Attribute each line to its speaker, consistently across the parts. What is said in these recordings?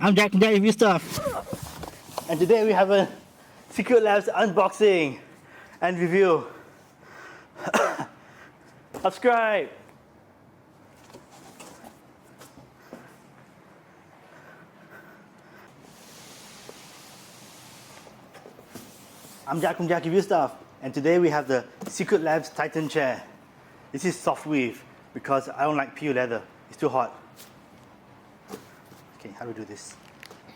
Speaker 1: I'm Jack from Jack Review Stuff. And today we have a secretLab's unboxing and review. Subscribe! I'm Jack from Jack Review Stuff, and today we have the secretLab's Titan chair. This is Softweave because I don't like PU leather, it's too hot. Okay, how do we do this?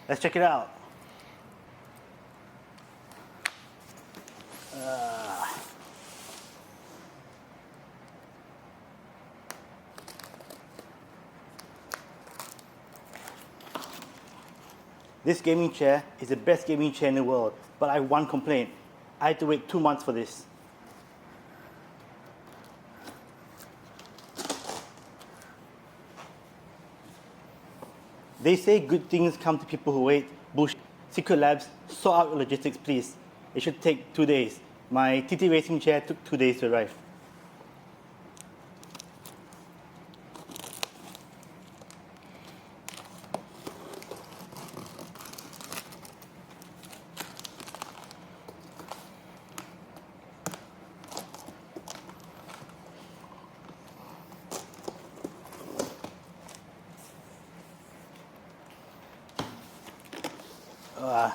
Speaker 1: Let's check it out. This gaming chair is the best gaming chair in the world, but I have one complaint. I had to wait 2 months for this. They say good things come to people who wait. Bullshit. secretLabs, sort out your logistics, please. It should take 2 days. My TTracing chair took 2 days to arrive.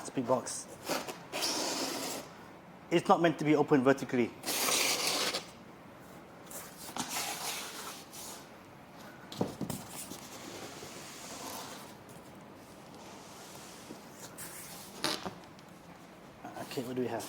Speaker 1: It's a big box. It's not meant to be opened vertically. Okay, what do we have?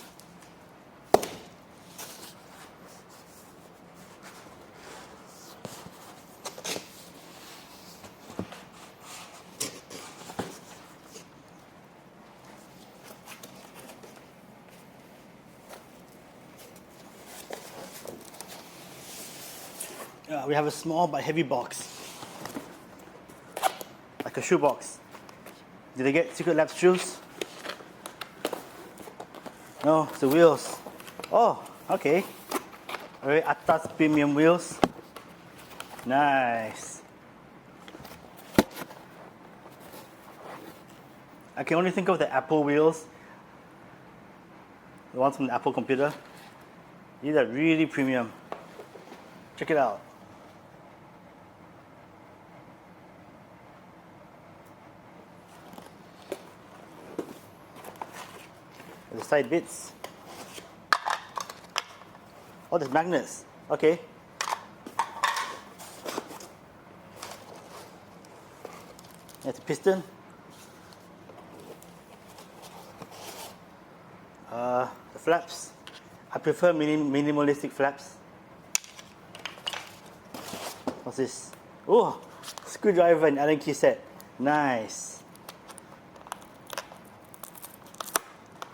Speaker 1: We have a small but heavy box, like a shoe box. Did I get secretLab's shoes? No, it's the wheels. Oh, okay. Very atas premium wheels. Nice. I can only think of the Apple wheels, the ones from the Apple computer. These are really premium. Check it out. The side bits. Oh, there's magnets. Okay. There's a piston. The flaps. I prefer minimalistic flaps. What's this? Oh, screwdriver and Allen key set. Nice.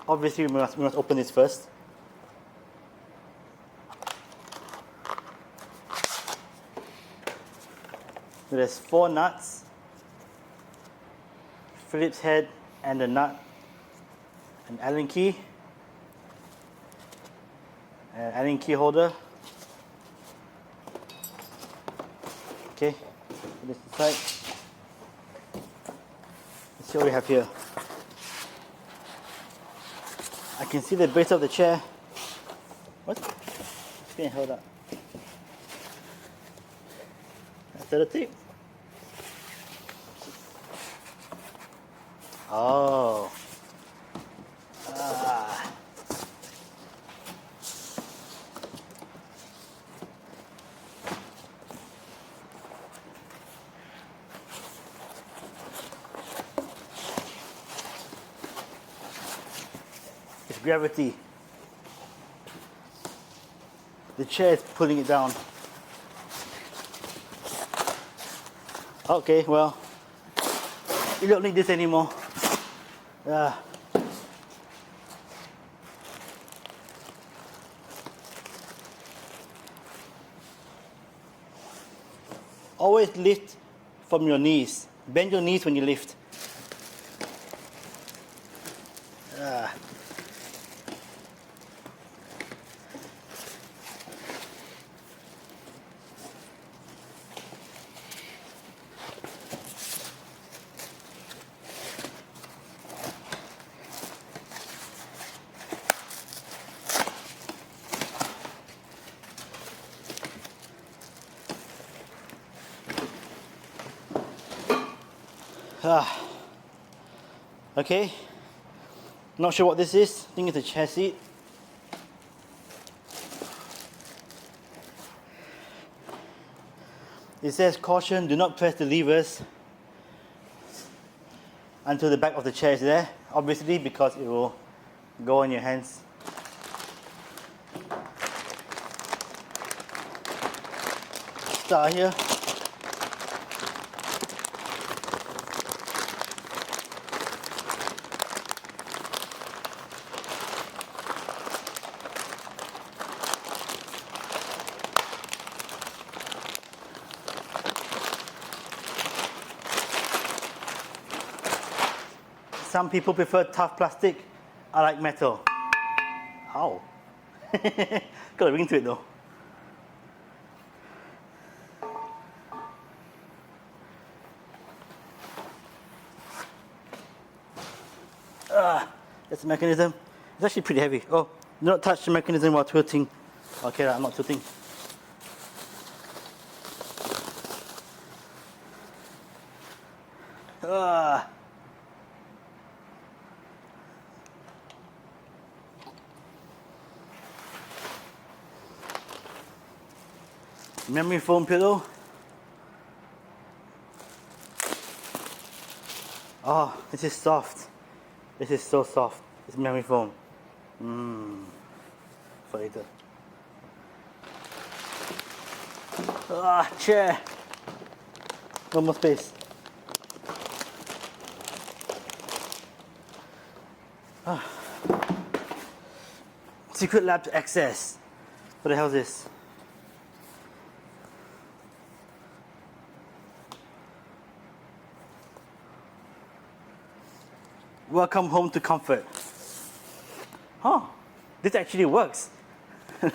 Speaker 1: Obviously, we must open this first. So there's 4 nuts, Phillips head and the nut, an Allen key, an Allen key holder. Okay, put this aside. Let's see what we have here. I can see the base of the chair. What? It's being held up. That's the tape. Oh. It's gravity. The chair is pulling it down. Okay, well, you don't need this anymore. Always lift from your knees. Bend your knees when you lift. Okay, not sure what this is. I think it's a chair seat. It says caution, do not press the levers until the back of the chair is there, obviously because it will go on your hands. Start here. Some people prefer tough plastic. I like metal. Ow. Got a ring to it though. That's the mechanism. It's actually pretty heavy. Oh, do not touch the mechanism while tilting. Okay, I'm not tilting. Memory foam pillow. Oh, this is soft. This is so soft. It's memory foam. For later. Chair. No more space. secretLab access. What the hell is this? Welcome home to comfort. Huh, this actually works.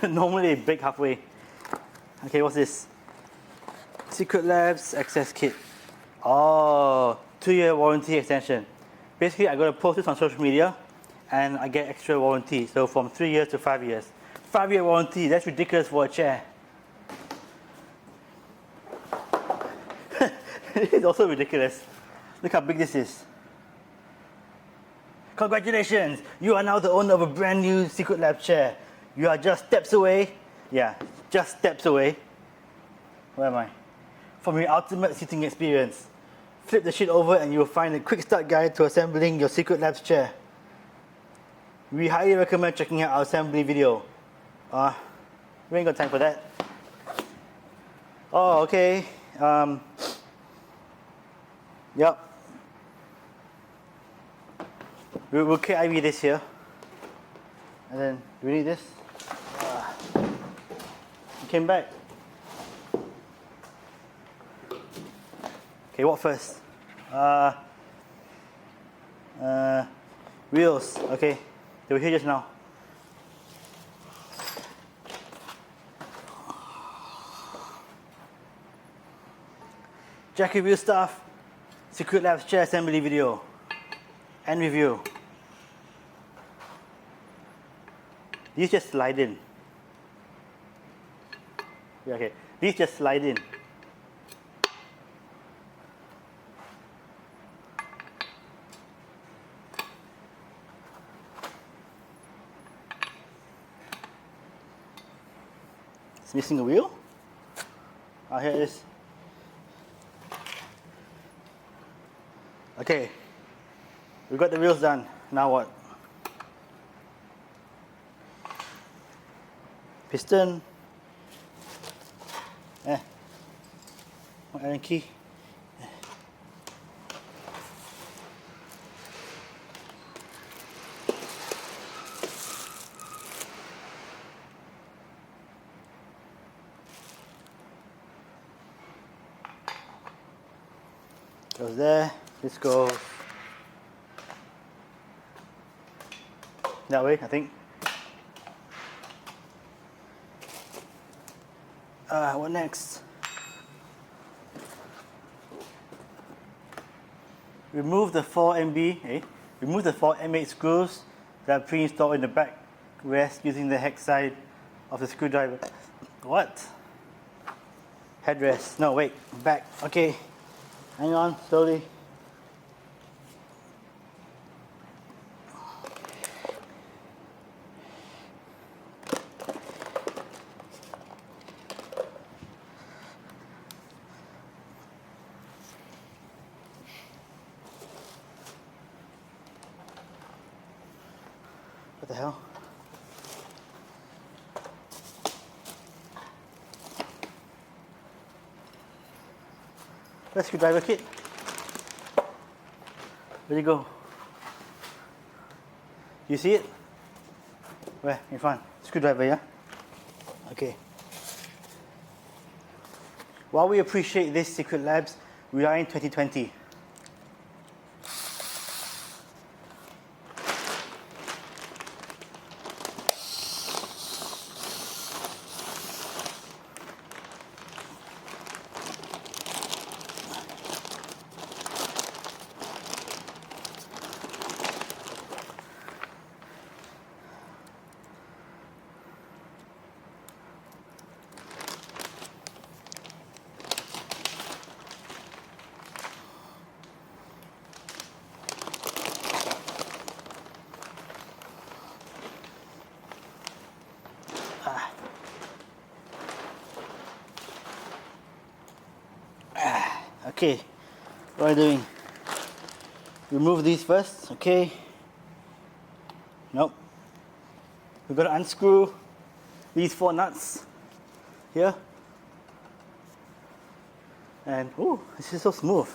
Speaker 1: Normally they break halfway. Okay, what's this? secretLab's access kit. Oh, 2-year warranty extension. Basically, I got to post this on social media and I get extra warranty. So from 3 years to 5 years. 5-year warranty, that's ridiculous for a chair. It's also ridiculous. Look how big this is. Congratulations, you are now the owner of a brand new secretLab chair. You are just steps away, just steps away. Where am I? From your ultimate sitting experience. Flip the sheet over and you will find a quick start guide to assembling your secretLab chair. We highly recommend checking out our assembly video. We ain't got time for that. Oh, okay. Yep. We'll KIV this here. And then, do we need this? It came back. Okay, what first? Wheels. Okay, they were here just now. Jackie wheel stuff. secretLab's chair assembly video and review. These just slide in. Yeah, okay, these just slide in. It's missing a wheel. Here it is. Okay, we got the wheels done. Now what? Piston. Allen key. Goes there. This goes that way, I think. What next? Remove the 4 MB, remove the 4 M8 screws that are pre-installed in the back rest using the hex side of the screwdriver. What? Headrest. No, wait. Back. Okay. Hang on, slowly. What the hell? Where's the screwdriver kit? Where'd it go? You see it? Where? In front. Screwdriver, yeah? Okay. While we appreciate this Secret Labs, we are in 2020. Okay, what are you doing? Remove these first, okay? Nope. We're gonna unscrew these 4 nuts here. And, ooh, this is so smooth.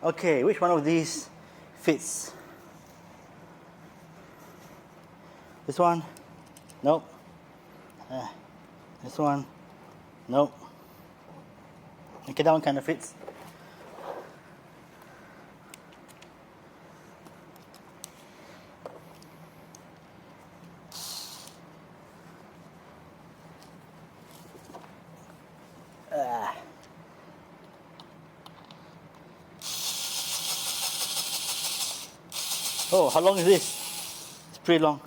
Speaker 1: Okay, which one of these fits? This one? Nope. This one? Nope. Okay, that one kind of fits. Oh, how long is this? It's pretty long.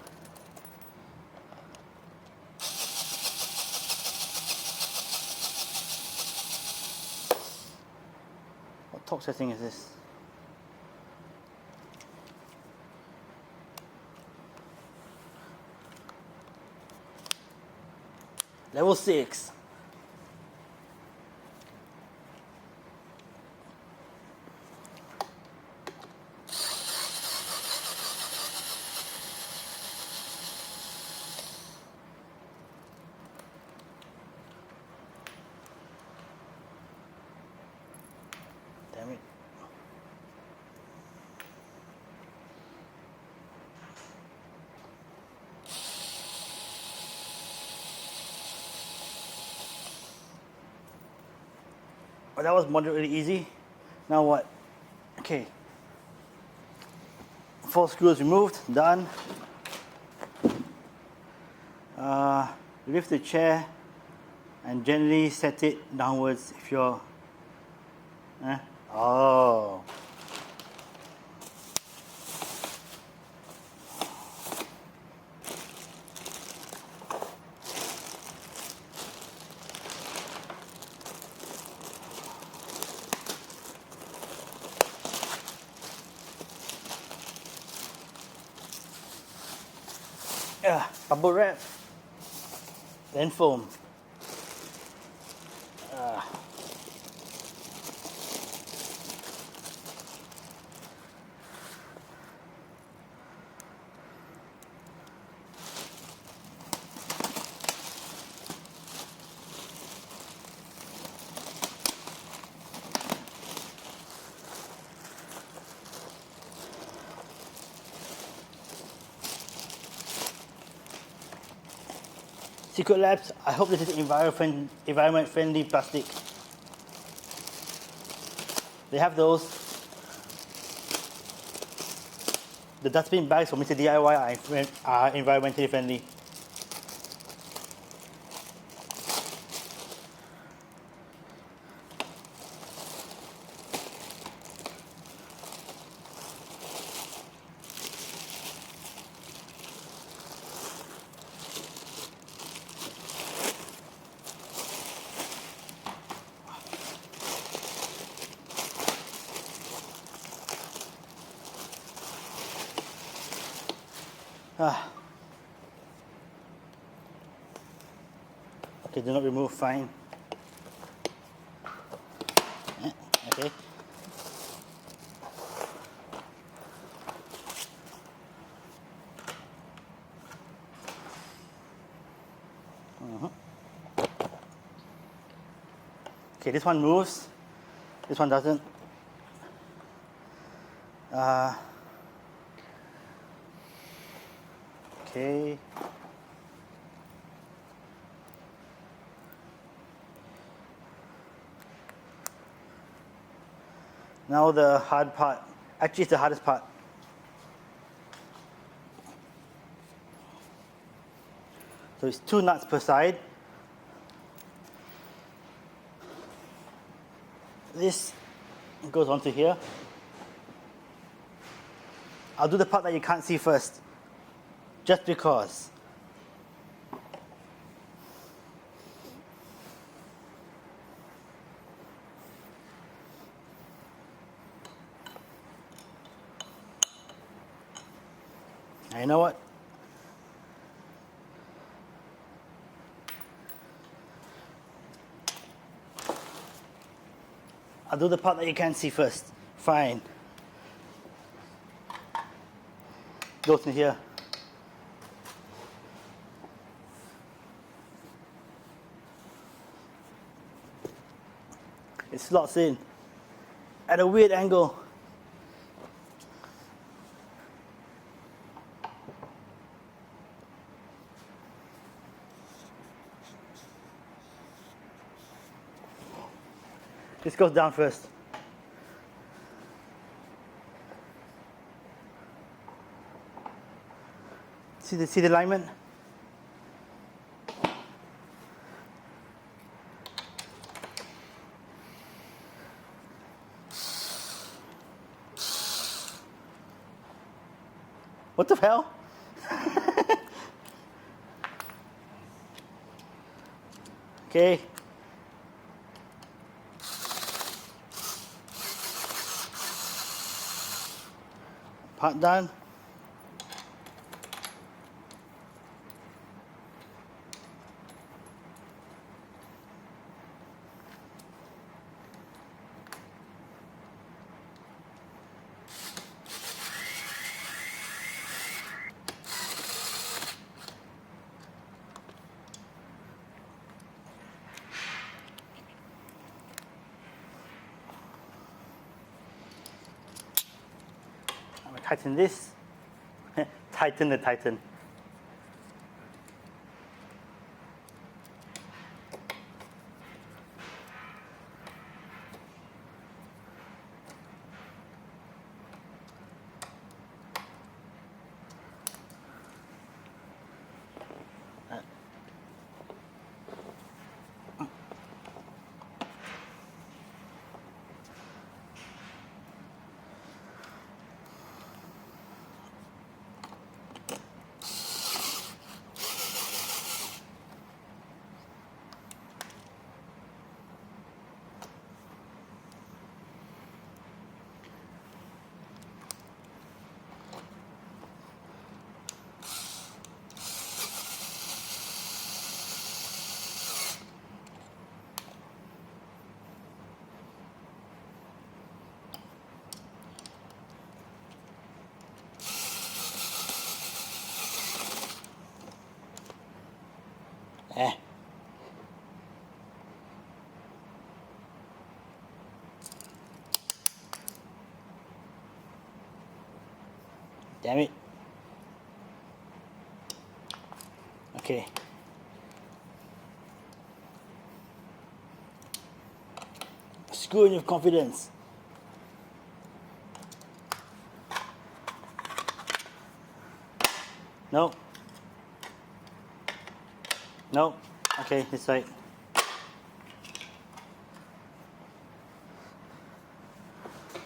Speaker 1: What torque setting is this? Level 6. Damn it. Oh, that was moderately easy. Now what? Okay. 4 screws removed, done. Lift the chair and gently set it downwards if you're... Oh. Bubble wrap, then foam. Secret Labs, I hope this is environment friendly plastic. They have those. The dustbin bags for Mr. DIY are environmentally friendly. Okay, do not remove, fine. Okay. Okay. Okay, this one moves. This one doesn't. Okay. Now the hard part. Actually, it's the hardest part. So it's 2 nuts per side. This goes onto here. I'll do the part that you can't see first, just because. And you know what? I'll do the part that you can't see first. Fine. Goes in here. It slots in at a weird angle. This goes down first. See the alignment? What the hell? Okay. Part done. I'm gonna tighten this. Tighten the Titan. Damn it. Okay. Screw in with confidence. No. No. Okay, this side.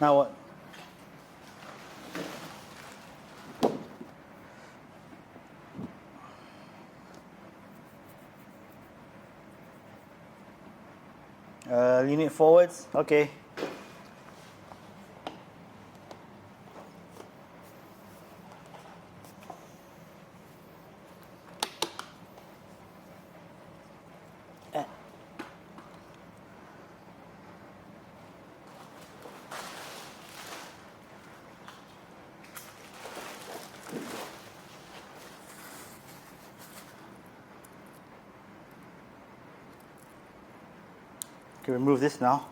Speaker 1: Now what? Lean it forwards. Okay. Okay, remove this now.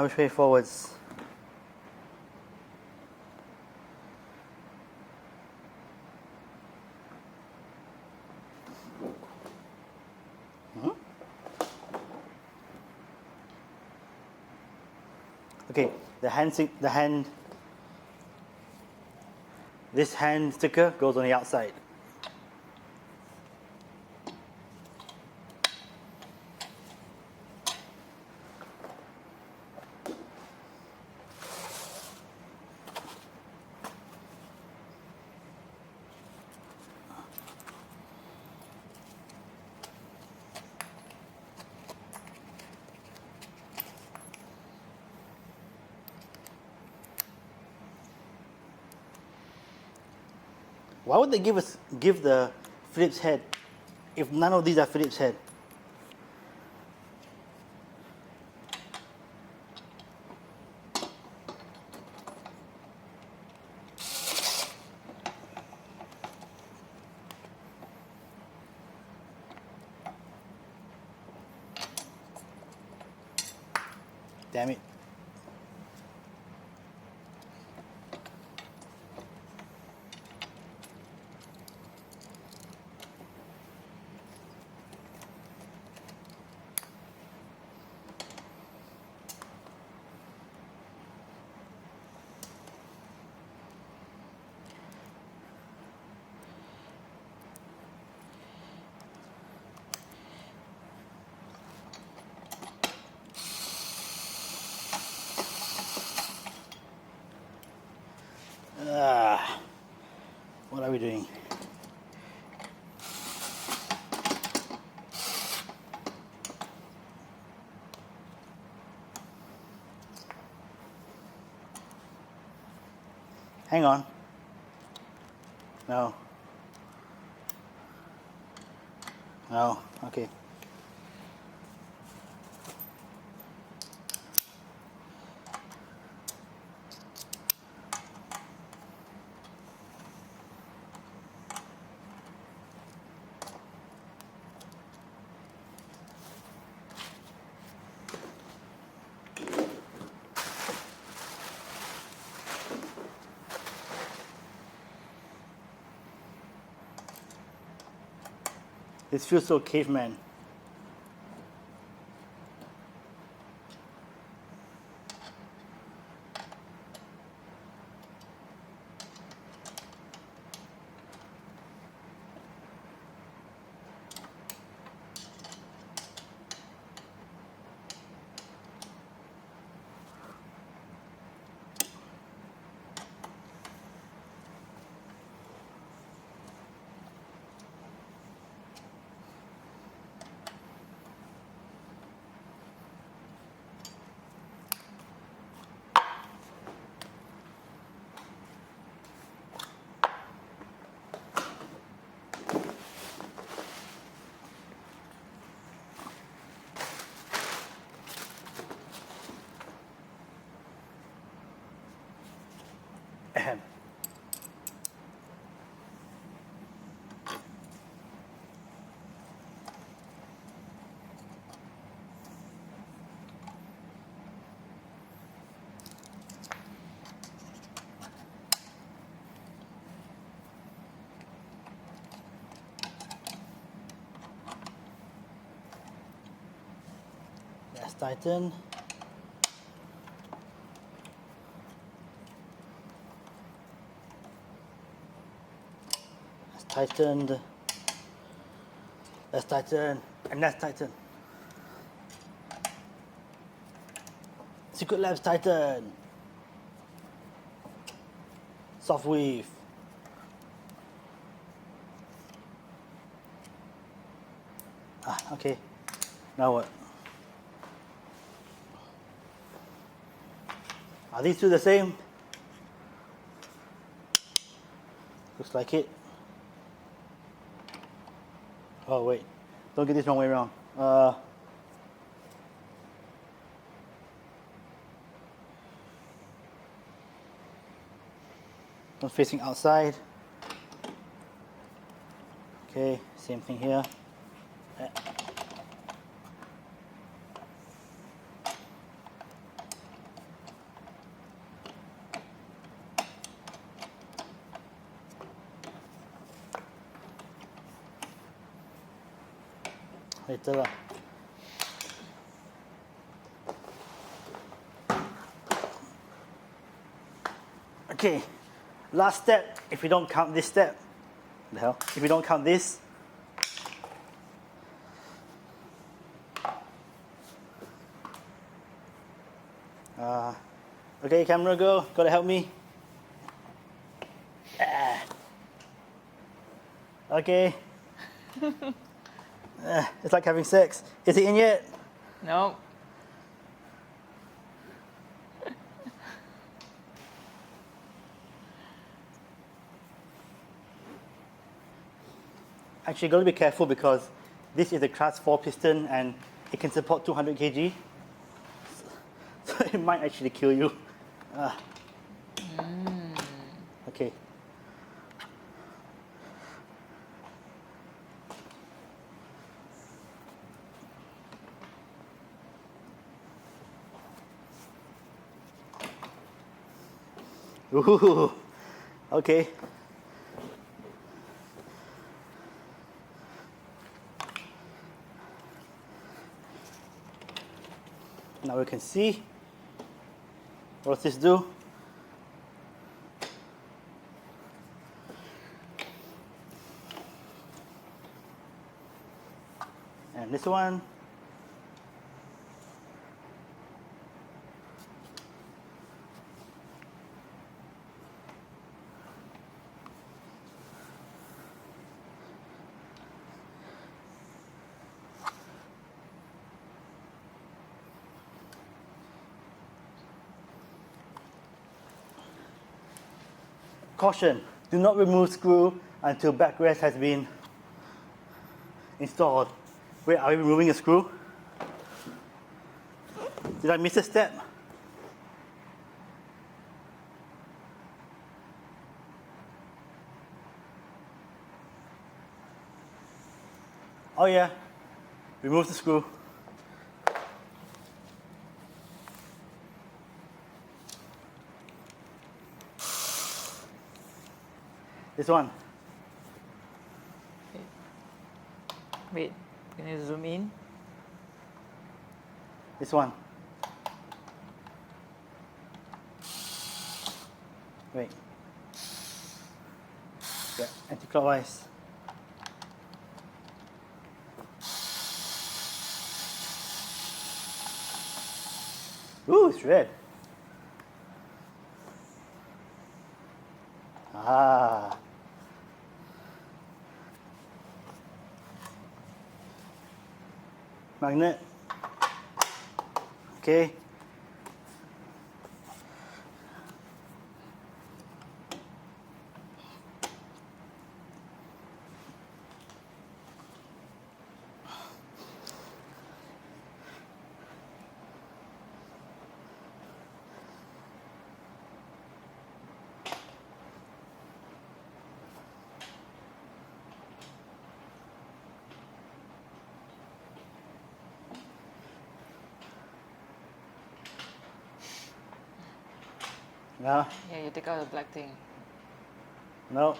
Speaker 1: Which way forwards? Okay, this hand sticker goes on the outside. Why would they give the Phillips head if none of these are Phillips head? Damn it. What are we doing? Hang on. No. No. Okay. This feels so caveman. Ahem. That's Titan. That's Titan. That's Titan. And that's Titan. secretLab's Titan. Softweave. Okay. Now what? Are these two the same? Looks like it. Oh wait, don't get this wrong way around. One facing outside. Okay, same thing here. Later lah. Okay, last step, if you don't count this step, what the hell? If you don't count this, okay, camera go, gotta help me. Okay. It's like having sex. Is it in yet?
Speaker 2: No.
Speaker 1: Actually, you got to be careful because this is a class 4 piston and it can support 200 kg. So it might actually kill you. Okay. Ooh, okay. Now we can see. What does this do? And this one. Caution, do not remove screw until backrest has been installed. Wait, are we removing a screw? Did I miss a step? Oh yeah, remove the screw. This one.
Speaker 2: Wait, can you zoom in?
Speaker 1: This one. Wait. Yeah, anti-clockwise. Ooh, it's red. Ah. Magnet. Okay. No,
Speaker 2: Yeah, you take out the black thing.
Speaker 1: no.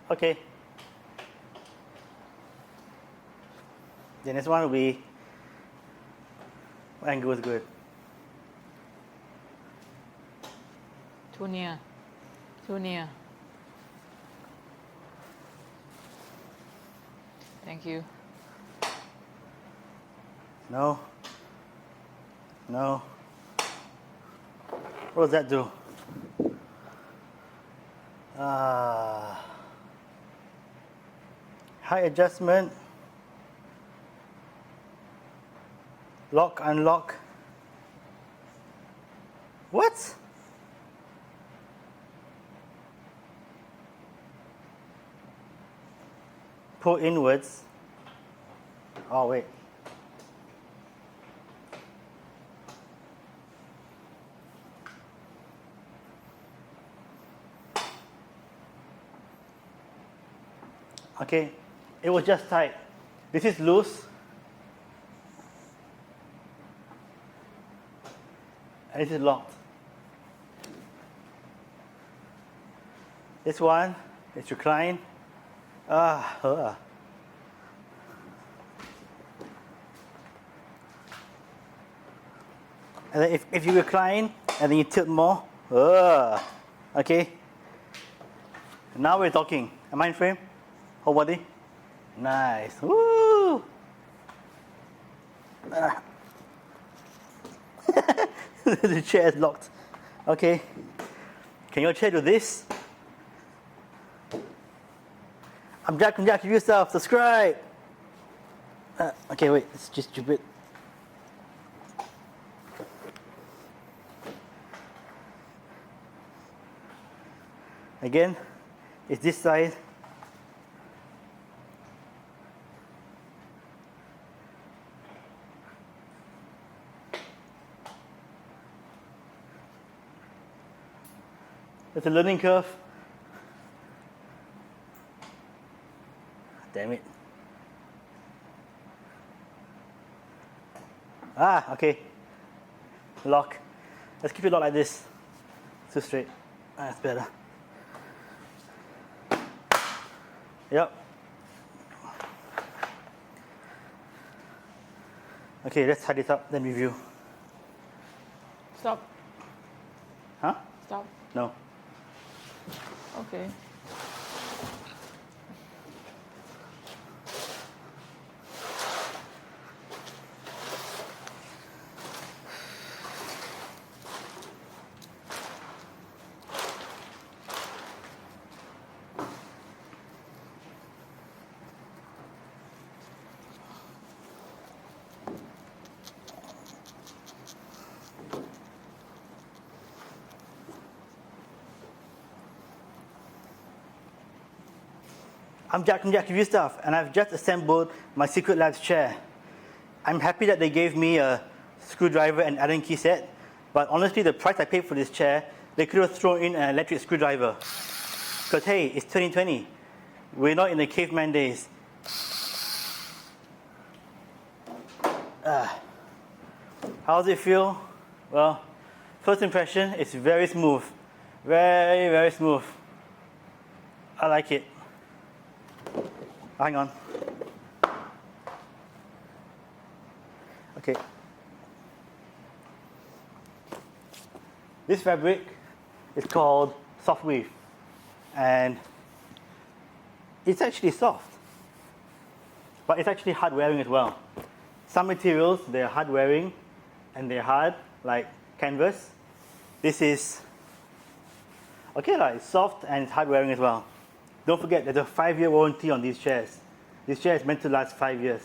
Speaker 1: Okay. The next one will be what angle is good.
Speaker 2: Too near. Too near. Thank you.
Speaker 1: No. No. What does that do? Height adjustment. Lock, unlock. What? pull inwards. Oh wait. Okay, it was just tight. This is loose. And this is locked. This one is reclined. And then if you recline and then you tilt more, okay. Now we're talking. Am I in frame? Whole body? Nice. Woo! The chair is locked. Okay. Can your chair do this? I'm Jack from Jack Review Stuff. Subscribe. Okay, wait. It's just stupid. Again, it's this side. It's a learning curve. Damn it. Okay. Lock. Let's keep it locked like this. Too straight. That's better. Yep. Okay, let's tie this up, then review.
Speaker 2: Stop.
Speaker 1: Huh?
Speaker 2: Stop.
Speaker 1: No.
Speaker 2: Okay.
Speaker 1: I'm Jack from Jack Review Stuff, and I've just assembled my secretLab chair. I'm happy that they gave me a screwdriver and Allen key set, but honestly, the price I paid for this chair, they could have thrown in an electric screwdriver. Because hey, it's 2020. We're not in the caveman days. How does it feel? Well, first impression, it's very smooth. Very, very smooth. I like it. Hang on. Okay. This fabric is called Softweave, and it's actually soft, but it's actually hard wearing as well. Some materials, they're hard wearing and they're hard, like canvas. This is okay, it's soft and it's hard wearing as well. Don't forget, there's a 5-year warranty on these chairs. This chair is meant to last 5 years.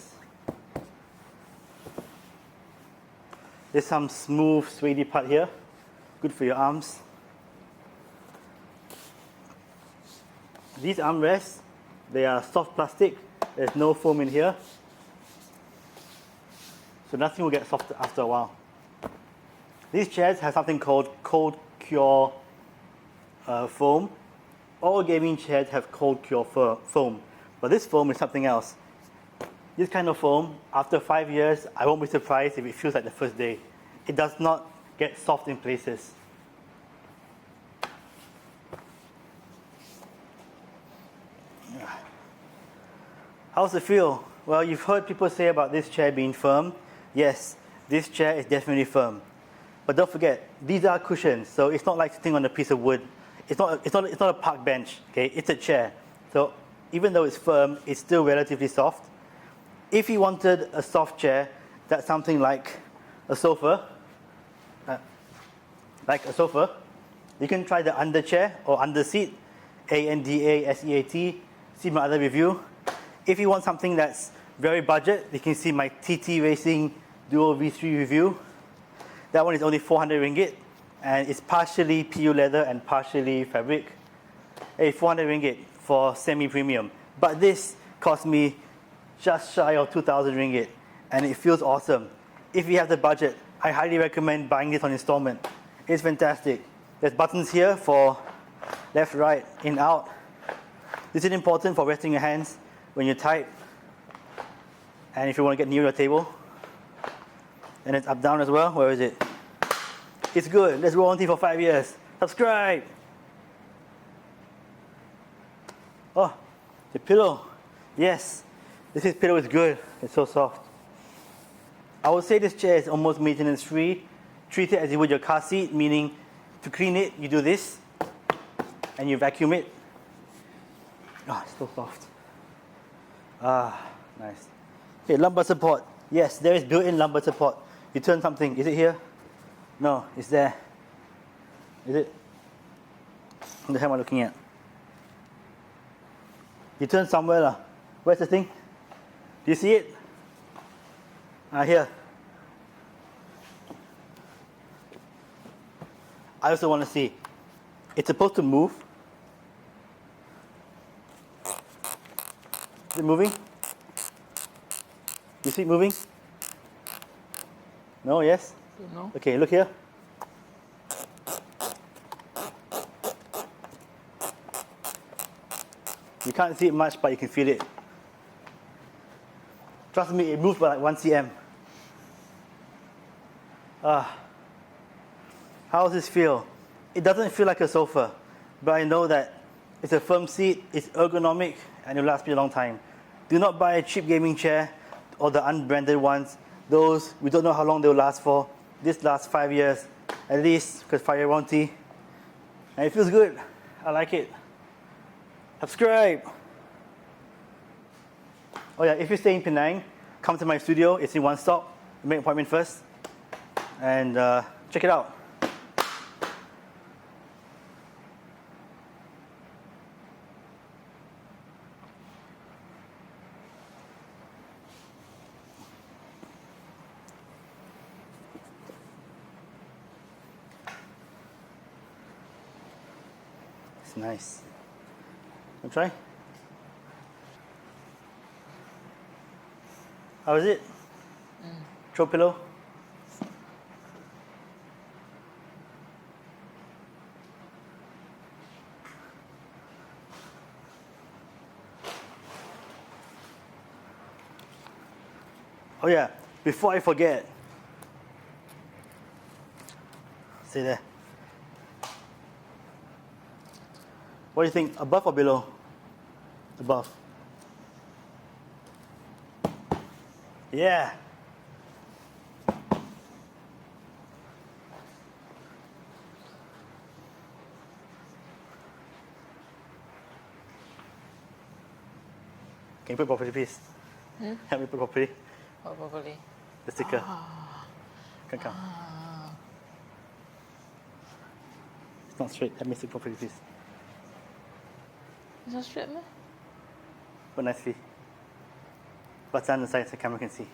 Speaker 1: There's some smooth, suede part here. Good for your arms. These armrests, they are soft plastic. There's no foam in here. So nothing will get soft after a while. These chairs have something called cold cure foam. All gaming chairs have cold cure foam, but this foam is something else. This kind of foam, after 5 years, I won't be surprised if it feels like the first day. It does not get soft in places. How does it feel? Well, you've heard people say about this chair being firm. Yes, this chair is definitely firm. But don't forget, these are cushions, so it's not like sitting on a piece of wood. It's not a park bench, okay? It's a chair. So even though it's firm, it's still relatively soft. If you wanted a soft chair, that's something like a sofa. You can try the AndaSeat or AndaSeat, AndaSeat. See my other review. If you want something that's very budget, you can see my TTracing Duo V3 review. That one is only 400 ringgit. And it's partially PU leather and partially fabric. 400 ringgit for semi-premium. But this cost me just shy of 2,000 ringgit, and it feels awesome. If you have the budget, I highly recommend buying this on installment. It's fantastic. There's buttons here for left, right, in, out. This is important for resting your hands when you type, and if you want to get near your table. And it's up, down as well. Where is it? It's good. There's warranty for 5 years. Subscribe. Oh, the pillow. Yes, this pillow is good. It's so soft. I would say this chair is almost maintenance free. Treat it as you would your car seat, meaning to clean it, you do this, and you vacuum it. Oh, it's so soft. Ah, nice. Okay, lumbar support. Yes, there is built-in lumbar support. You turn something. Is it here? No, it's there. Is it? What the hell am I looking at? You turn somewhere lah. Where's the thing? Do you see it? Here. I also want to see. It's supposed to move. Is it moving? You see it moving? No, yes?
Speaker 2: No.
Speaker 1: Okay, look here. You can't see it much, but you can feel it. Trust me, it moves by like 1 cm. How does this feel? It doesn't feel like a sofa, but I know that it's a firm seat, it's ergonomic, and it'll last me a long time. Do not buy a cheap gaming chair or the unbranded ones. Those, we don't know how long they'll last for. This lasts 5 years, at least, because 5 year warranty. And it feels good. I like it. Subscribe. Oh yeah, if you stay in Penang, come to my studio. It's in one stop. Make an appointment first. And check it out. It's nice. Want to try? How is it? Throw pillow? Oh yeah, before I forget. Stay there. What do you think, above or below? Above. Yeah. Can you put it properly, please? Help me put it properly.
Speaker 2: Oh, properly.
Speaker 1: The sticker. Come. It's not straight. Help me stick properly, please.
Speaker 2: It's not straight, man.
Speaker 1: Put nicely. What's on the side so the camera can see?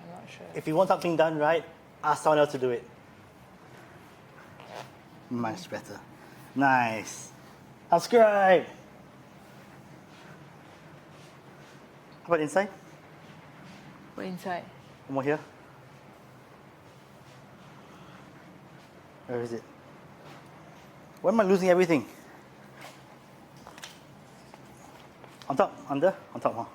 Speaker 2: I'm not sure.
Speaker 1: If you want something done right, ask someone else to do it. Much better. Nice. Subscribe. How about inside?
Speaker 2: What inside?
Speaker 1: One more here. Where is it? Why am I losing everything? On top, under, on top, huh?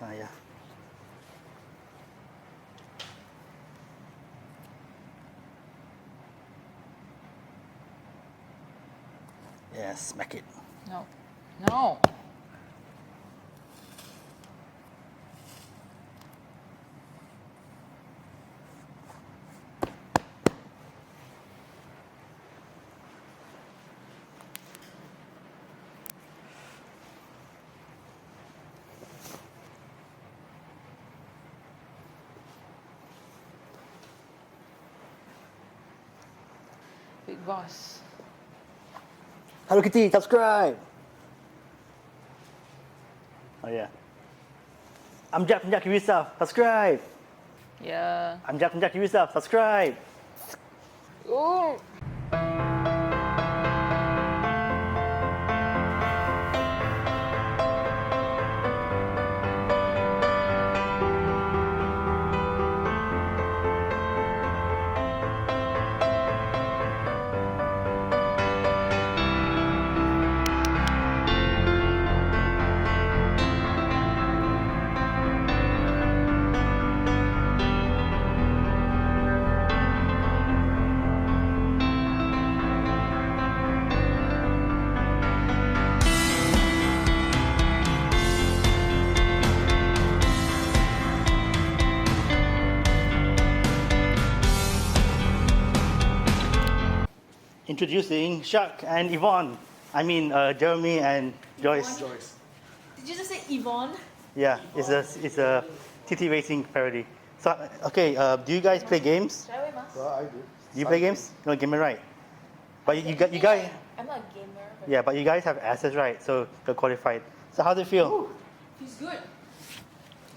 Speaker 1: Yeah. Yeah, smack it.
Speaker 2: No. No. Big boss.
Speaker 1: Hello Kitty, subscribe. Oh yeah. I'm Jack from Jack Review Stuff. Subscribe.
Speaker 2: Yeah.
Speaker 1: I'm Jack from Jack Review Stuff. Subscribe.
Speaker 2: Ooh.
Speaker 1: Introducing Shaq and Yvonne. I mean Jeremy and Joyce.
Speaker 3: Did you just say Yvonne?
Speaker 1: Yeah, it's a TTracing parody. So okay, do you guys play games?
Speaker 3: Should I wear mask?
Speaker 4: Well, I do.
Speaker 1: Do you play games? You know, gamer, right? But you guys,
Speaker 3: I'm not a gamer. But
Speaker 1: yeah, but you guys have assets, right? So you're qualified. So how does it feel?
Speaker 3: feels good.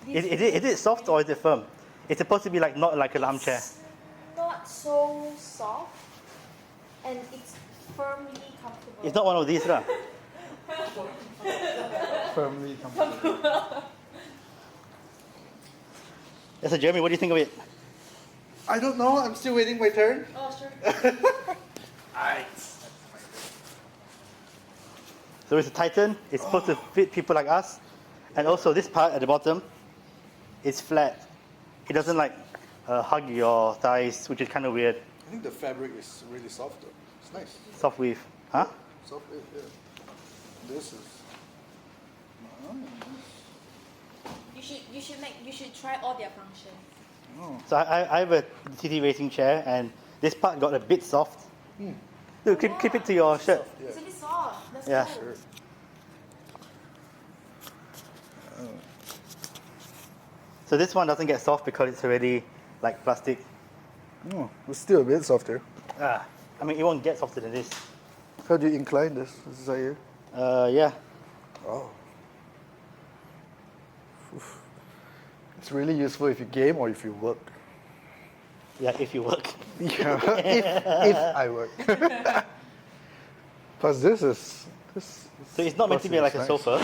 Speaker 1: Is it soft or is it firm? It's supposed to be like not like an armchair.
Speaker 3: It's not so soft, and it's firmly comfortable.
Speaker 1: It's not one of these, lah.
Speaker 4: Firmly comfortable.
Speaker 1: Yeah, so Jeremy, what do you think of it?
Speaker 4: I don't know. I'm still waiting my turn.
Speaker 3: Oh, sure.
Speaker 4: Alright.
Speaker 1: So it's a Titan. It's supposed to fit people like us. And also this part at the bottom is flat. It doesn't like hug your thighs, which is kind of weird.
Speaker 4: I think the fabric is really soft though. It's nice.
Speaker 1: Softweave. Huh?
Speaker 4: Soft, yeah. This is.
Speaker 3: You should try all their functions.
Speaker 1: So I have a TTracing chair, and this part got a bit soft. Dude, clip it to your shirt.
Speaker 4: Yeah.
Speaker 3: It's a bit soft. That's
Speaker 1: Yeah.
Speaker 3: cool.
Speaker 4: Sure.
Speaker 1: So this one doesn't get soft because it's already like plastic.
Speaker 4: Oh, it's still a bit softer.
Speaker 1: I mean, it won't get softer than this.
Speaker 4: How do you incline this? This is right here.
Speaker 1: Yeah.
Speaker 4: Oh. Oof. It's really useful if you game or if you work.
Speaker 1: Yeah, if you work.
Speaker 4: Yeah, if I work. Plus this is this.
Speaker 1: So it's not meant to be like a
Speaker 4: nice.
Speaker 1: sofa.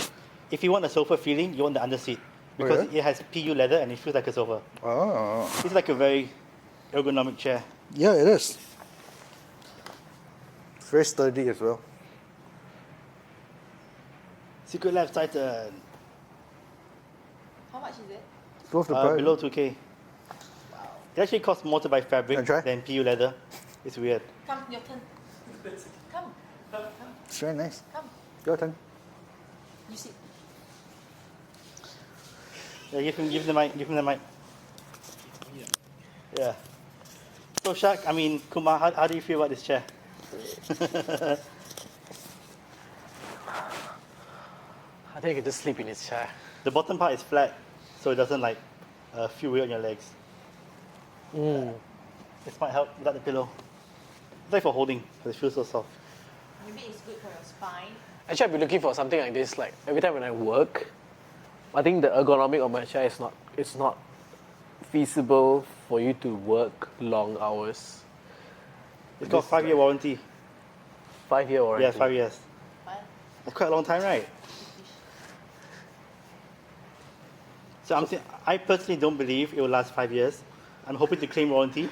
Speaker 1: If you want a sofa feeling, you want the AndaSeat. Because
Speaker 4: yeah?
Speaker 1: it has PU leather and it feels like a sofa.
Speaker 4: Oh.
Speaker 1: It's like a very ergonomic chair.
Speaker 4: Yeah, it is. It's very sturdy as well.
Speaker 1: secretLab Titan.
Speaker 3: How much is it?
Speaker 4: It's worth the price.
Speaker 1: Below 2K. It actually costs more to buy fabric
Speaker 4: Can I try?
Speaker 1: than PU leather. It's weird.
Speaker 3: Come, your turn. Come,
Speaker 4: It's very nice.
Speaker 3: come.
Speaker 4: Your turn.
Speaker 3: You sit.
Speaker 1: Yeah, give him the mic. Give him the mic. Yeah. So Shaq, I mean Kumar, how do you feel about this chair?
Speaker 5: I think you can just sleep in this chair.
Speaker 1: The bottom part is flat, so it doesn't like feel weird on your legs. This might help without the pillow. It's like for holding, because it feels so soft.
Speaker 3: Maybe it's good for your spine.
Speaker 5: Actually, I've been looking for something like this. Like every time when I work, I think the ergonomic of my chair is not feasible for you to work long hours.
Speaker 1: It's got 5-year warranty.
Speaker 5: 5-year warranty.
Speaker 1: Yeah, 5 years.
Speaker 3: But
Speaker 1: That's quite a long time, right? So I personally don't believe it will last 5 years. I'm hoping to claim warranty.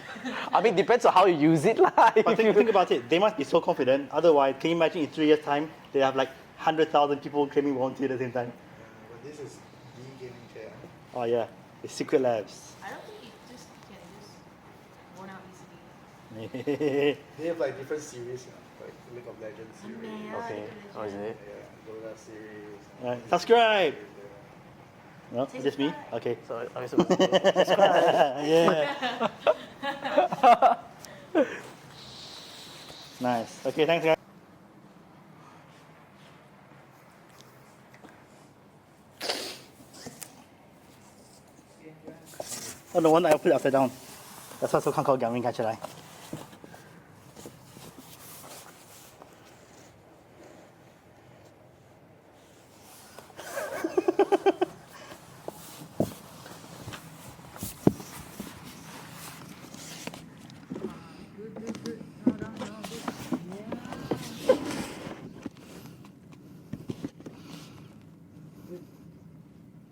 Speaker 5: I mean, depends on how you use it, lah.
Speaker 1: But think about it. They must be so confident. Otherwise, can you imagine in 3 years' time, they have like 100,000 people claiming warranty at the same time?
Speaker 4: But this is the gaming chair.
Speaker 1: Oh yeah, it's secretLabs.
Speaker 3: I don't think it just can just worn out easily.
Speaker 4: They have like different series, like League of Legends series.
Speaker 3: Yeah,
Speaker 1: Okay.
Speaker 5: Oh, is it?
Speaker 4: Yeah, Dota series.
Speaker 1: Right. Subscribe! No, just me? Okay.
Speaker 5: So I'm supposed to
Speaker 1: Yeah. Nice. Okay, thanks guys. Oh, no wonder I put it upside down. That's why 所看 called 两面看起来。